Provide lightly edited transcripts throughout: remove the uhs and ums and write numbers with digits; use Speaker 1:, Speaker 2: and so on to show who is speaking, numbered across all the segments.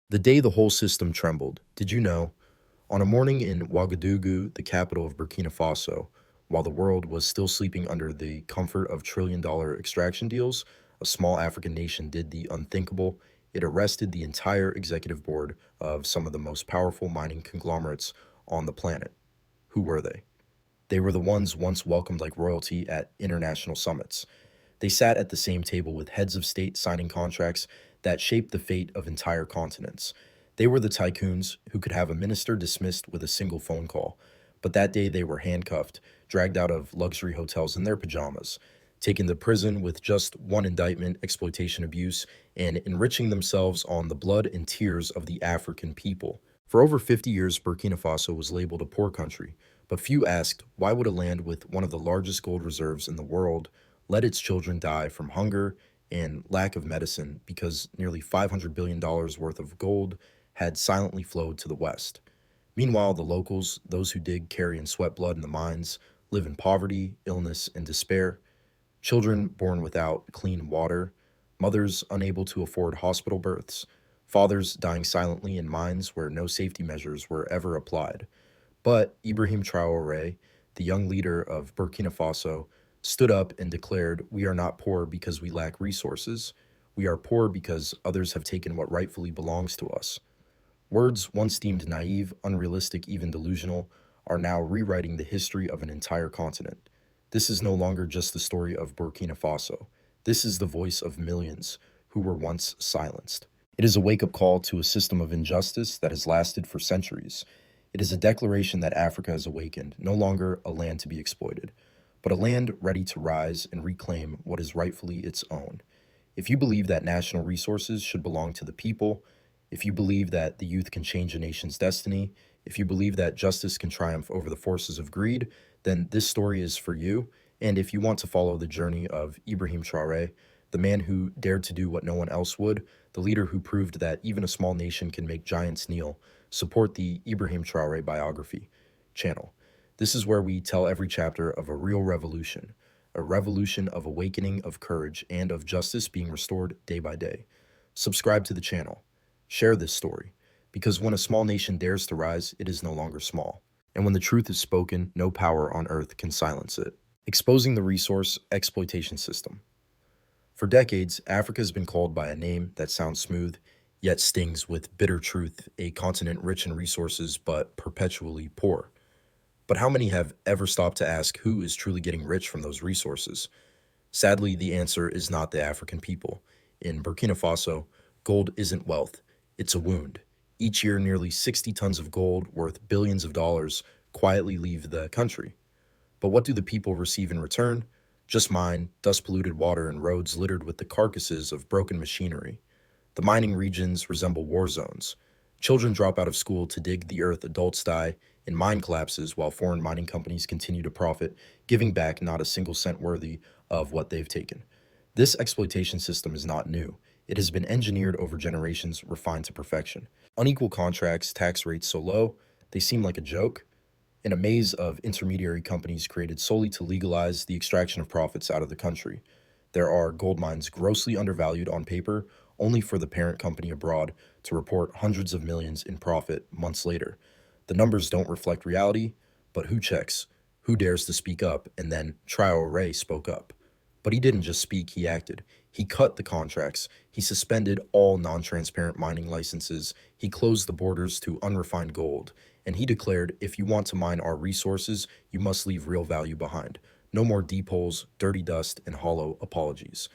Speaker 1: The day the whole system trembled, did you know? On a morning in Ouagadougou, the capital of Burkina Faso, while the world was still sleeping under the comfort of trillion-dollar extraction deals, a small African nation did the unthinkable. It arrested the entire executive board of some of the most powerful mining conglomerates on the planet. Who were they? They were the ones once welcomed like royalty at international summits. They sat at the same table with heads of state signing contracts that shaped the fate of entire continents. They were the tycoons who could have a minister dismissed with a single phone call. But that day they were handcuffed, dragged out of luxury hotels in their pajamas, taken to prison with just one indictment, exploitation abuse, and enriching themselves on the blood and tears of the African people. For over 50 years, Burkina Faso was labeled a poor country, but few asked why would a land with one of the largest gold reserves in the world let its children die from hunger and lack of medicine because nearly $500 billion worth of gold had silently flowed to the West. Meanwhile, the locals, those who dig, carry, and sweat blood in the mines, live in poverty, illness, and despair. Children born without clean water, mothers unable to afford hospital births, fathers dying silently in mines where no safety measures were ever applied. But Ibrahim Traoré, the young leader of Burkina Faso, stood up and declared, "We are not poor because we lack resources. We are poor because others have taken what rightfully belongs to us." Words once deemed naive, unrealistic, even delusional, are now rewriting the history of an entire continent. This is no longer just the story of Burkina Faso. This is the voice of millions who were once silenced. It is a wake-up call to a system of injustice that has lasted for centuries. It is a declaration that Africa has awakened, no longer a land to be exploited, but a land ready to rise and reclaim what is rightfully its own. If you believe that national resources should belong to the people, if you believe that the youth can change a nation's destiny, if you believe that justice can triumph over the forces of greed, then this story is for you. And if you want to follow the journey of Ibrahim Traoré, the man who dared to do what no one else would, the leader who proved that even a small nation can make giants kneel, support the Ibrahim Traoré Biography channel. This is where we tell every chapter of a real revolution, a revolution of awakening, of courage, and of justice being restored day by day. Subscribe to the channel. Share this story, because when a small nation dares to rise, it is no longer small. And when the truth is spoken, no power on earth can silence it. Exposing the resource exploitation system. For decades, Africa has been called by a name that sounds smooth, yet stings with bitter truth, a continent rich in resources but perpetually poor. But how many have ever stopped to ask who is truly getting rich from those resources? Sadly, the answer is not the African people. In Burkina Faso, gold isn't wealth, it's a wound. Each year, nearly 60 tons of gold worth billions of dollars quietly leave the country. But what do the people receive in return? Just mine, dust-polluted water, and roads littered with the carcasses of broken machinery. The mining regions resemble war zones. Children drop out of school to dig the earth, adults die in mine collapses while foreign mining companies continue to profit, giving back not a single cent worthy of what they've taken. This exploitation system is not new. It has been engineered over generations, refined to perfection. Unequal contracts, tax rates so low, they seem like a joke, and a maze of intermediary companies created solely to legalize the extraction of profits out of the country. There are gold mines grossly undervalued on paper, only for the parent company abroad to report hundreds of millions in profit months later. The numbers don't reflect reality, but who checks? Who dares to speak up? And then Traore spoke up. But he didn't just speak, he acted. He cut the contracts. He suspended all non-transparent mining licenses. He closed the borders to unrefined gold. And he declared, if you want to mine our resources, you must leave real value behind. No more deep holes, dirty dust, and hollow apologies.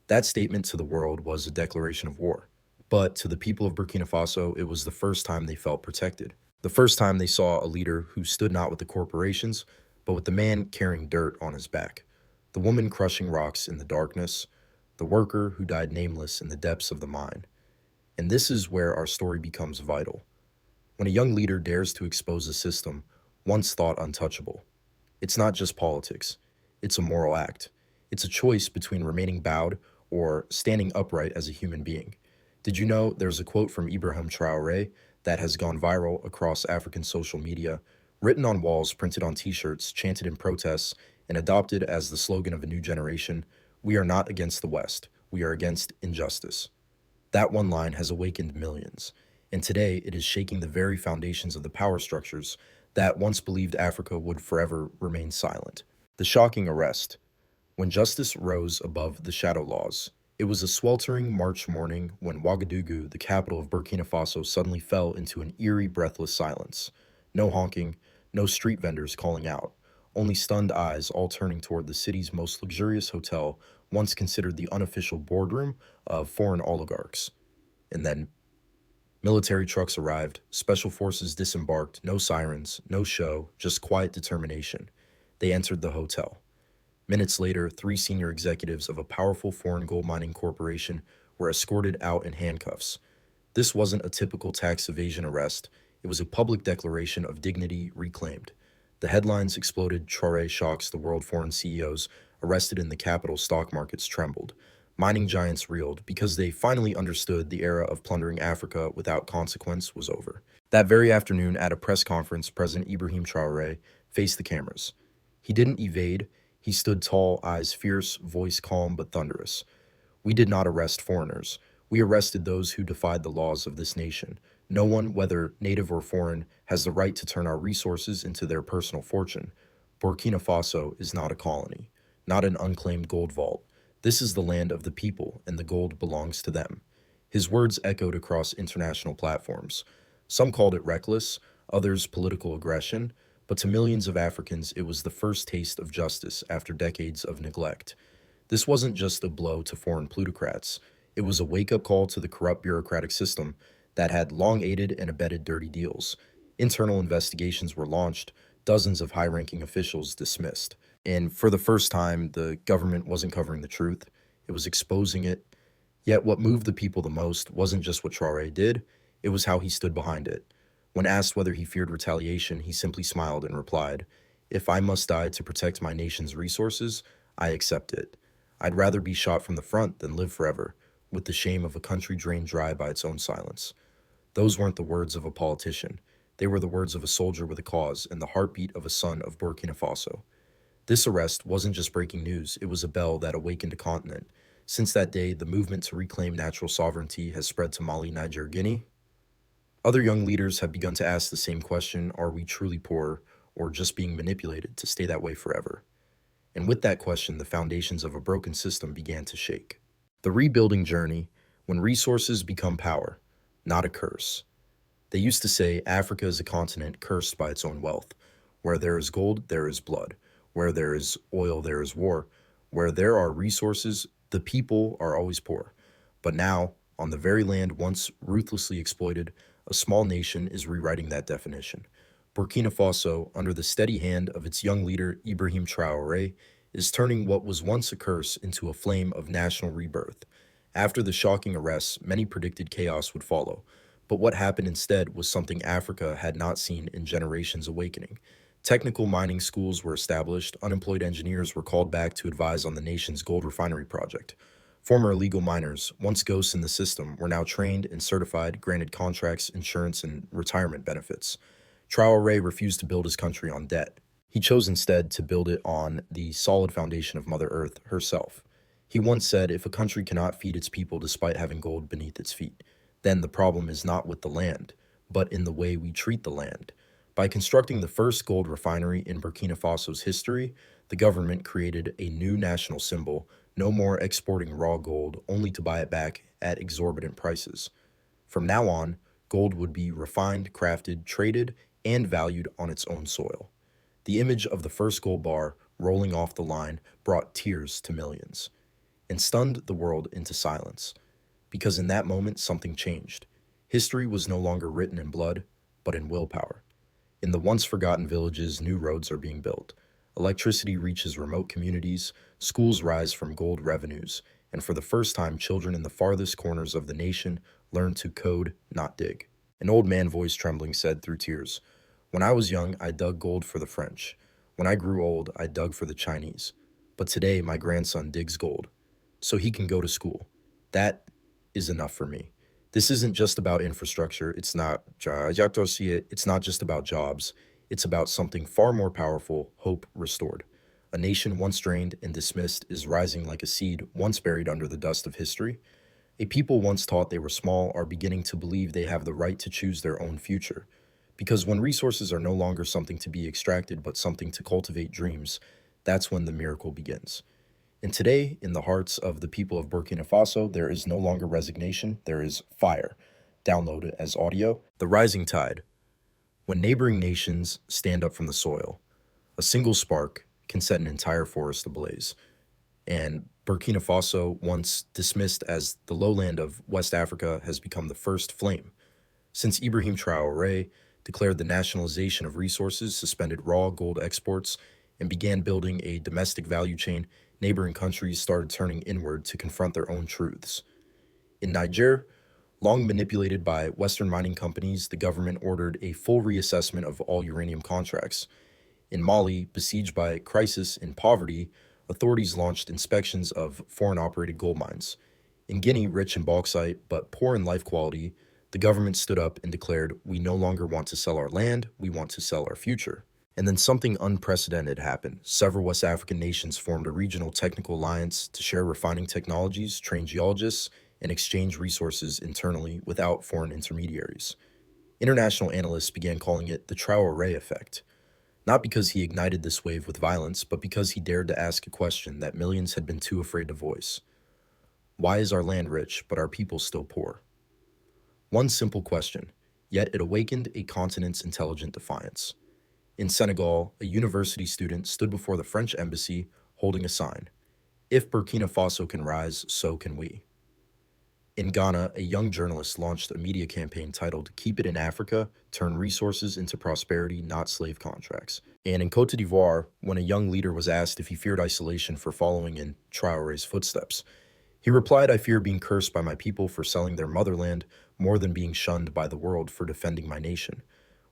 Speaker 1: That statement to the world was a declaration of war. But to the people of Burkina Faso, it was the first time they felt protected. The first time they saw a leader who stood not with the corporations, but with the man carrying dirt on his back, the woman crushing rocks in the darkness, the worker who died nameless in the depths of the mine. And this is where our story becomes vital. When a young leader dares to expose a system once thought untouchable, it's not just politics, it's a moral act. It's a choice between remaining bowed or standing upright as a human being. Did you know there's a quote from Ibrahim Traoré that has gone viral across African social media, written on walls, printed on t-shirts, chanted in protests, and adopted as the slogan of a new generation? We are not against the West, we are against injustice. That one line has awakened millions. and today it is shaking the very foundations of the power structures that once believed Africa would forever remain silent. The shocking arrest. When justice rose above the shadow laws, it was a sweltering March morning when Ouagadougou, the capital of Burkina Faso, suddenly fell into an eerie, breathless silence. No honking, no street vendors calling out, only stunned eyes all turning toward the city's most luxurious hotel, once considered the unofficial boardroom of foreign oligarchs. And then military trucks arrived, special forces disembarked, no sirens, no show, just quiet determination. They entered the hotel. Minutes later, three senior executives of a powerful foreign gold mining corporation were escorted out in handcuffs. This wasn't a typical tax evasion arrest, it was a public declaration of dignity reclaimed. The headlines exploded. Traore shocks the world. Foreign CEOs arrested in the capital. Stock markets trembled. Mining giants reeled because they finally understood the era of plundering Africa without consequence was over. That very afternoon, at a press conference, President Ibrahim Traoré faced the cameras. He didn't evade, he stood tall, eyes fierce, voice calm but thunderous. We did not arrest foreigners. We arrested those who defied the laws of this nation. No one, whether native or foreign, has the right to turn our resources into their personal fortune. Burkina Faso is not a colony, not an unclaimed gold vault. This is the land of the people, and the gold belongs to them. His words echoed across international platforms. Some called it reckless, others political aggression, but to millions of Africans, it was the first taste of justice after decades of neglect. This wasn't just a blow to foreign plutocrats, it was a wake-up call to the corrupt bureaucratic system that had long aided and abetted dirty deals. Internal investigations were launched, dozens of high-ranking officials dismissed. And for the first time, the government wasn't covering the truth, it was exposing it. Yet what moved the people the most wasn't just what Traoré did, it was how he stood behind it. When asked whether he feared retaliation, he simply smiled and replied, "If I must die to protect my nation's resources, I accept it. I'd rather be shot from the front than live forever, with the shame of a country drained dry by its own silence." Those weren't the words of a politician. They were the words of a soldier with a cause and the heartbeat of a son of Burkina Faso. This arrest wasn't just breaking news, it was a bell that awakened a continent. Since that day, the movement to reclaim natural sovereignty has spread to Mali, Niger, Guinea. Other young leaders have begun to ask the same question: are we truly poor, or just being manipulated to stay that way forever? And with that question, the foundations of a broken system began to shake. The rebuilding journey, when resources become power, not a curse. They used to say Africa is a continent cursed by its own wealth. Where there is gold, there is blood. Where there is oil, there is war. Where there are resources, the people are always poor. But now, on the very land once ruthlessly exploited, a small nation is rewriting that definition. Burkina Faso, under the steady hand of its young leader Ibrahim Traoré, is turning what was once a curse into a flame of national rebirth. After the shocking arrests, many predicted chaos would follow. But what happened instead was something Africa had not seen in generations: awakening. Technical mining schools were established, unemployed engineers were called back to advise on the nation's gold refinery project. Former illegal miners, once ghosts in the system, were now trained and certified, granted contracts, insurance, and retirement benefits. Traoré refused to build his country on debt. He chose instead to build it on the solid foundation of Mother Earth herself. He once said, "If a country cannot feed its people despite having gold beneath its feet, then the problem is not with the land, but in the way we treat the land." By constructing the first gold refinery in Burkina Faso's history, the government created a new national symbol: no more exporting raw gold only to buy it back at exorbitant prices. From now on, gold would be refined, crafted, traded, and valued on its own soil. The image of the first gold bar rolling off the line brought tears to millions and stunned the world into silence. Because in that moment, something changed. History was no longer written in blood, but in willpower. In the once forgotten villages, new roads are being built. Electricity reaches remote communities, schools rise from gold revenues, and for the first time, children in the farthest corners of the nation learn to code, not dig. An old man, voice trembling, said through tears, "When I was young, I dug gold for the French. When I grew old, I dug for the Chinese. But today, my grandson digs gold, so he can go to school. That is enough for me." This isn't just about infrastructure, it's not just about jobs, it's about something far more powerful: hope restored. A nation once drained and dismissed is rising like a seed once buried under the dust of history. A people once taught they were small are beginning to believe they have the right to choose their own future. Because when resources are no longer something to be extracted but something to cultivate dreams, that's when the miracle begins. And today, in the hearts of the people of Burkina Faso, there is no longer resignation, there is fire. Download it as audio. The rising tide. When neighboring nations stand up from the soil, a single spark can set an entire forest ablaze. And Burkina Faso, once dismissed as the lowland of West Africa, has become the first flame. Since Ibrahim Traoré declared the nationalization of resources, suspended raw gold exports, and began building a domestic value chain, neighboring countries started turning inward to confront their own truths. In Niger, long manipulated by Western mining companies, the government ordered a full reassessment of all uranium contracts. In Mali, besieged by crisis and poverty, authorities launched inspections of foreign-operated gold mines. In Guinea, rich in bauxite but poor in life quality, the government stood up and declared, "We no longer want to sell our land, we want to sell our future." And then something unprecedented happened. Several West African nations formed a regional technical alliance to share refining technologies, train geologists, and exchange resources internally without foreign intermediaries. International analysts began calling it the Traore effect. Not because he ignited this wave with violence, but because he dared to ask a question that millions had been too afraid to voice. Why is our land rich, but our people still poor? One simple question, yet it awakened a continent's intelligent defiance. In Senegal, a university student stood before the French embassy holding a sign, "If Burkina Faso can rise, so can we." In Ghana, a young journalist launched a media campaign titled "Keep It in Africa, Turn Resources into Prosperity, Not Slave Contracts." And in Cote d'Ivoire, when a young leader was asked if he feared isolation for following in Traore's footsteps, he replied, "I fear being cursed by my people for selling their motherland more than being shunned by the world for defending my nation."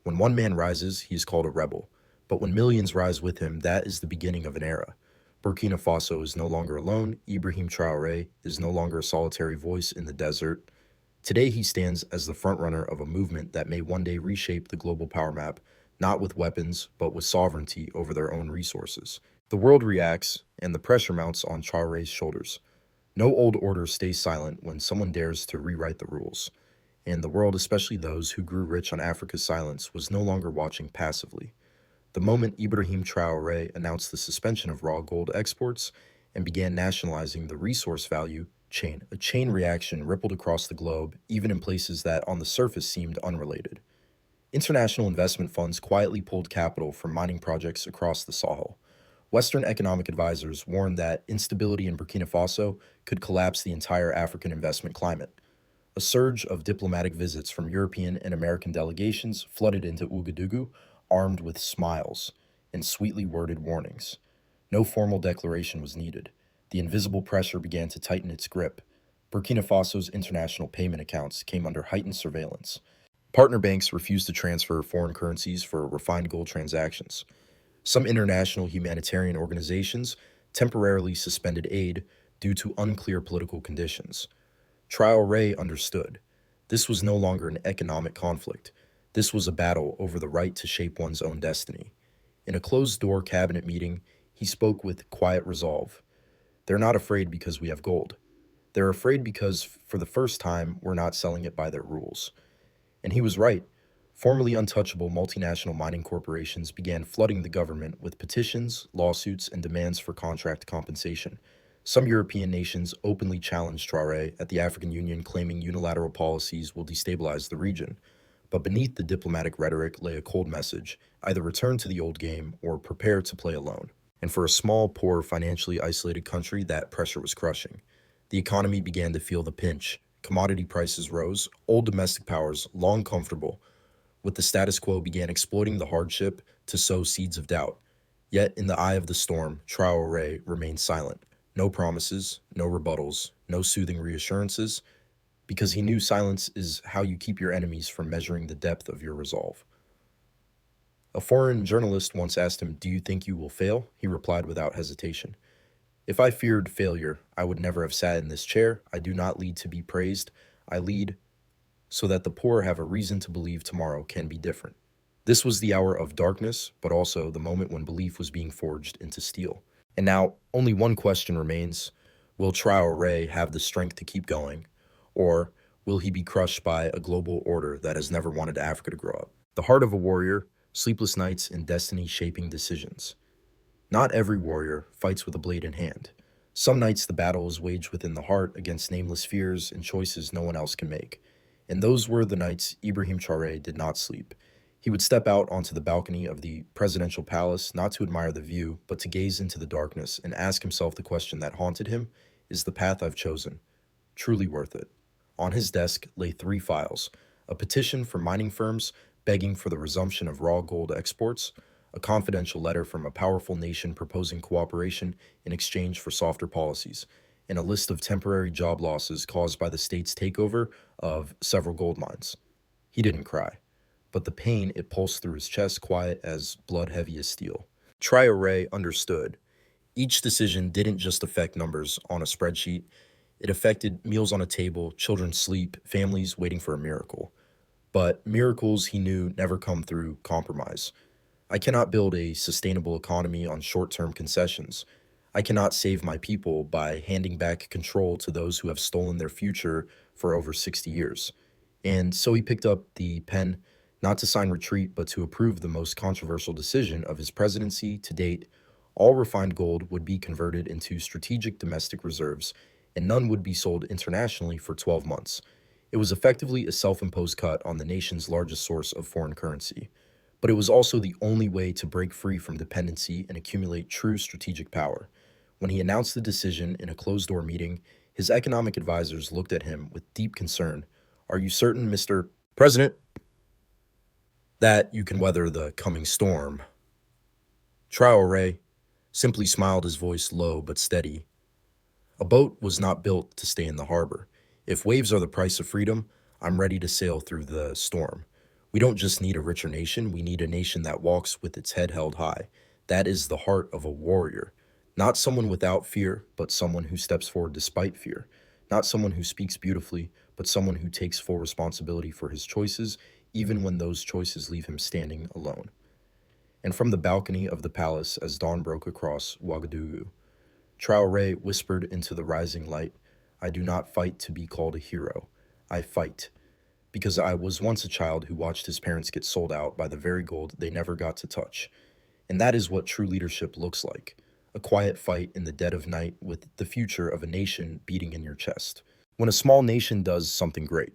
Speaker 1: When one man rises, he is called a rebel. But when millions rise with him, that is the beginning of an era. Burkina Faso is no longer alone. Ibrahim Traoré is no longer a solitary voice in the desert. Today, he stands as the frontrunner of a movement that may one day reshape the global power map, not with weapons, but with sovereignty over their own resources. The world reacts, and the pressure mounts on Traoré's shoulders. No old order stays silent when someone dares to rewrite the rules. And the world, especially those who grew rich on Africa's silence, was no longer watching passively. The moment Ibrahim Traoré announced the suspension of raw gold exports and began nationalizing the resource value chain, a chain reaction rippled across the globe, even in places that on the surface seemed unrelated. International investment funds quietly pulled capital from mining projects across the Sahel. Western economic advisors warned that instability in Burkina Faso could collapse the entire African investment climate. A surge of diplomatic visits from European and American delegations flooded into Ouagadougou, armed with smiles and sweetly worded warnings. No formal declaration was needed. The invisible pressure began to tighten its grip. Burkina Faso's international payment accounts came under heightened surveillance. Partner banks refused to transfer foreign currencies for refined gold transactions. Some international humanitarian organizations temporarily suspended aid due to unclear political conditions. Traoré understood. This was no longer an economic conflict. This was a battle over the right to shape one's own destiny. In a closed-door cabinet meeting, he spoke with quiet resolve. "They're not afraid because we have gold. They're afraid because, for the first time, we're not selling it by their rules." And he was right. Formerly untouchable multinational mining corporations began flooding the government with petitions, lawsuits, and demands for contract compensation. Some European nations openly challenged Traoré at the African Union, claiming unilateral policies will destabilize the region. But beneath the diplomatic rhetoric lay a cold message: either return to the old game or prepare to play alone. And for a small, poor, financially isolated country, that pressure was crushing. The economy began to feel the pinch. Commodity prices rose. Old domestic powers, long comfortable with the status quo, began exploiting the hardship to sow seeds of doubt. Yet, in the eye of the storm, Traoré remained silent. No promises, no rebuttals, no soothing reassurances, because he knew silence is how you keep your enemies from measuring the depth of your resolve. A foreign journalist once asked him, "Do you think you will fail?" He replied without hesitation, "If I feared failure, I would never have sat in this chair. I do not lead to be praised. I lead so that the poor have a reason to believe tomorrow can be different." This was the hour of darkness, but also the moment when belief was being forged into steel. And now, only one question remains. Will Traoré have the strength to keep going? Or will he be crushed by a global order that has never wanted Africa to grow up? The heart of a warrior, sleepless nights, and destiny shaping decisions. Not every warrior fights with a blade in hand. Some nights the battle is waged within the heart against nameless fears and choices no one else can make. And those were the nights Ibrahim Traoré did not sleep. He would step out onto the balcony of the presidential palace not to admire the view, but to gaze into the darkness and ask himself the question that haunted him: is the path I've chosen truly worth it? On his desk lay three files: a petition from mining firms begging for the resumption of raw gold exports, a confidential letter from a powerful nation proposing cooperation in exchange for softer policies, and a list of temporary job losses caused by the state's takeover of several gold mines. He didn't cry, but the pain it pulsed through his chest quiet as blood heavy as steel. Traore understood. Each decision didn't just affect numbers on a spreadsheet, it affected meals on a table, children's sleep, families waiting for a miracle. But miracles, he knew, never come through compromise. I cannot build a sustainable economy on short-term concessions. I cannot save my people by handing back control to those who have stolen their future for over 60 years. And so he picked up the pen, not to sign retreat, but to approve the most controversial decision of his presidency to date. All refined gold would be converted into strategic domestic reserves, and none would be sold internationally for 12 months. It was effectively a self-imposed cut on the nation's largest source of foreign currency. But it was also the only way to break free from dependency and accumulate true strategic power. When he announced the decision in a closed-door meeting, his economic advisors looked at him with deep concern. Are you certain, Mr. President, that you can weather the coming storm? Traore simply smiled, his voice low but steady. A boat was not built to stay in the harbor. If waves are the price of freedom, I'm ready to sail through the storm. We don't just need a richer nation, we need a nation that walks with its head held high. That is the heart of a warrior. Not someone without fear, but someone who steps forward despite fear. Not someone who speaks beautifully, but someone who takes full responsibility for his choices, even when those choices leave him standing alone. And from the balcony of the palace, as dawn broke across Ouagadougou, Traoré whispered into the rising light, I do not fight to be called a hero. I fight because I was once a child who watched his parents get sold out by the very gold they never got to touch. And that is what true leadership looks like: a quiet fight in the dead of night with the future of a nation beating in your chest. When a small nation does something great,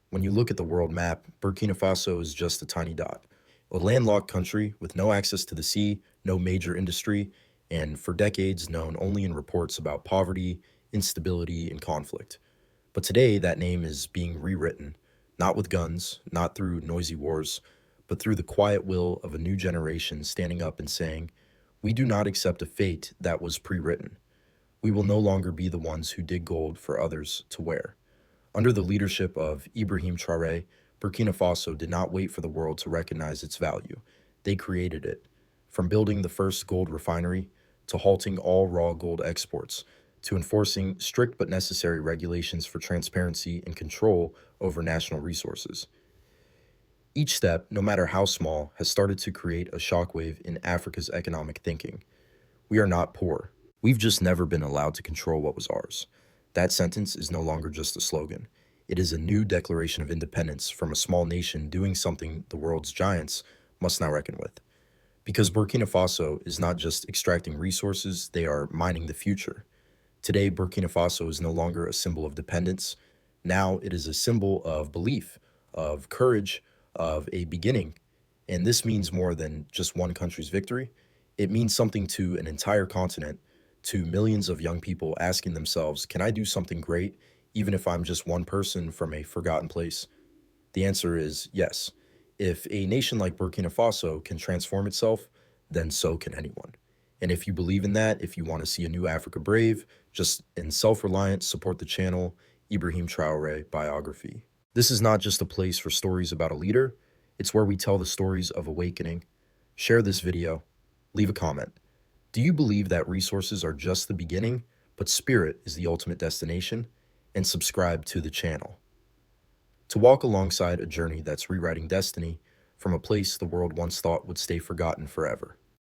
Speaker 1: when you look at the world map, Burkina Faso is just a tiny dot. A landlocked country with no access to the sea, no major industry, and for decades known only in reports about poverty, instability, and conflict. But today, that name is being rewritten, not with guns, not through noisy wars, but through the quiet will of a new generation standing up and saying, we do not accept a fate that was pre-written. We will no longer be the ones who dig gold for others to wear. Under the leadership of Ibrahim Traoré, Burkina Faso did not wait for the world to recognize its value. They created it. From building the first gold refinery, to halting all raw gold exports, to enforcing strict but necessary regulations for transparency and control over national resources. Each step, no matter how small, has started to create a shockwave in Africa's economic thinking. We are not poor. We've just never been allowed to control what was ours. That sentence is no longer just a slogan. It is a new declaration of independence from a small nation doing something the world's giants must now reckon with. Because Burkina Faso is not just extracting resources, they are mining the future. Today, Burkina Faso is no longer a symbol of dependence. Now it is a symbol of belief, of courage, of a beginning. And this means more than just one country's victory. It means something to an entire continent, to millions of young people asking themselves, can I do something great, even if I'm just one person from a forgotten place? The answer is yes. If a nation like Burkina Faso can transform itself, then so can anyone. And if you believe in that, if you want to see a new Africa brave, just in self-reliant, support the channel, Ibrahim Traoré Biography. This is not just a place for stories about a leader, it's where we tell the stories of awakening. Share this video, leave a comment. Do you believe that resources are just the beginning, but spirit is the ultimate destination? And subscribe to the channel. To walk alongside a journey that's rewriting destiny from a place the world once thought would stay forgotten forever.